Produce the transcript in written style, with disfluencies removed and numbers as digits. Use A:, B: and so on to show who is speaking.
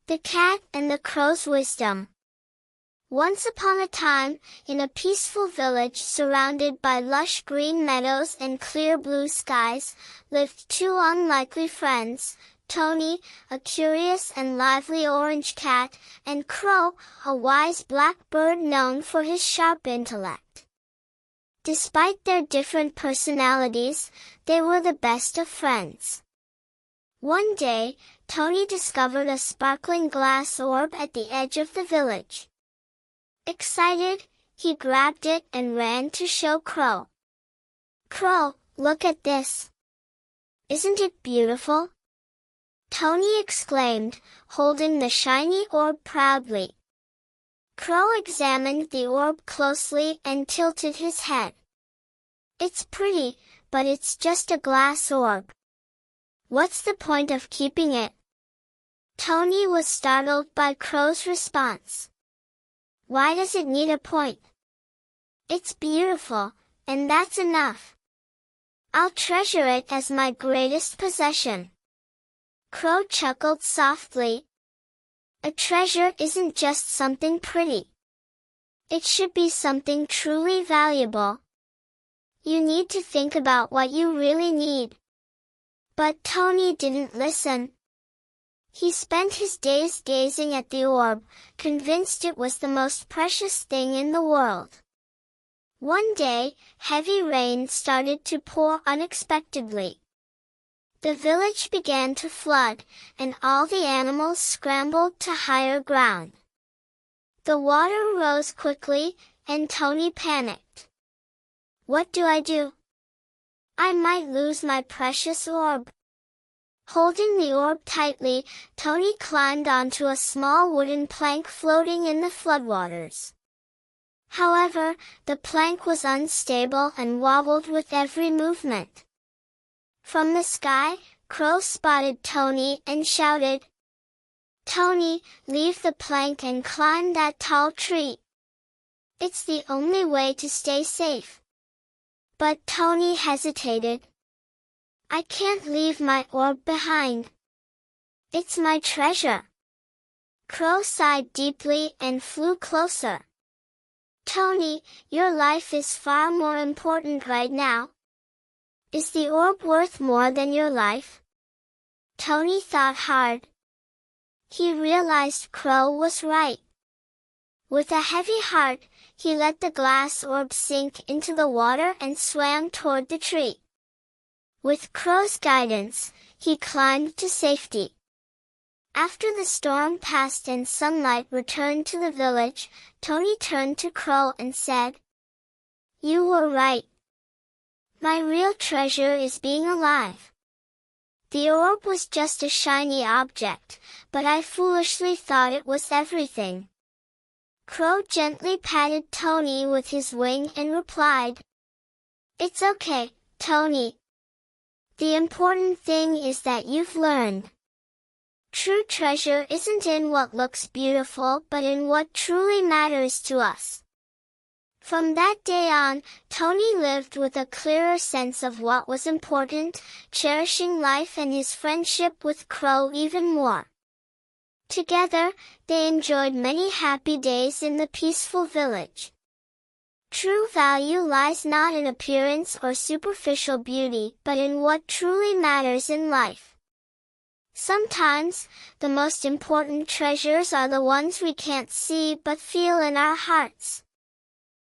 A: The Cat and the Crow's Wisdom. Once upon a time, in a peaceful village surrounded by lush green meadows and clear blue skies, lived two unlikely friends, Tony, a curious and lively orange cat, and Crow, a wise black bird known for his sharp intellect. Despite their different personalities, they were the best of friends. One day, Tony discovered a sparkling glass orb at the edge of the village. Excited, he grabbed it and ran to show Crow. "Crow, look at this. Isn't it beautiful?" Tony exclaimed, holding the shiny orb proudly. Crow examined the orb closely and tilted his head. "It's pretty, but it's just a glass orb. What's the point of keeping it?" Tony was startled by Crow's response. "Why does it need a point? It's beautiful, and that's enough. I'll treasure it as my greatest possession." Crow chuckled softly. "A treasure isn't just something pretty. It should be something truly valuable. You need to think about what you really need." But Tony didn't listen. He spent his days gazing at the orb, convinced it was the most precious thing in the world. One day, heavy rain started to pour unexpectedly. The village began to flood, and all the animals scrambled to higher ground. The water rose quickly, and Tony panicked. "What do I do? I might lose my precious orb." Holding the orb tightly, Tony climbed onto a small wooden plank floating in the floodwaters. However, the plank was unstable and wobbled with every movement. From the sky, Crow spotted Tony and shouted, "Tony, leave the plank and climb that tall tree. It's the only way to stay safe." But Tony hesitated. "I can't leave my orb behind. It's my treasure." Crow sighed deeply and flew closer. "Tony, your life is far more important right now. Is the orb worth more than your life?" Tony thought hard. He realized Crow was right. With a heavy heart, he let the glass orb sink into the water and swam toward the tree. With Crow's guidance, he climbed to safety. After the storm passed and sunlight returned to the village, Tony turned to Crow and said, "You were right. My real treasure is being alive. The orb was just a shiny object, but I foolishly thought it was everything." Crow gently patted Tony with his wing and replied, "It's okay, Tony. The important thing is that you've learned. True treasure isn't in what looks beautiful but in what truly matters to us." From that day on, Tony lived with a clearer sense of what was important, cherishing life and his friendship with Crow even more. Together, they enjoyed many happy days in the peaceful village. True value lies not in appearance or superficial beauty but in what truly matters in life. Sometimes, the most important treasures are the ones we can't see but feel in our hearts.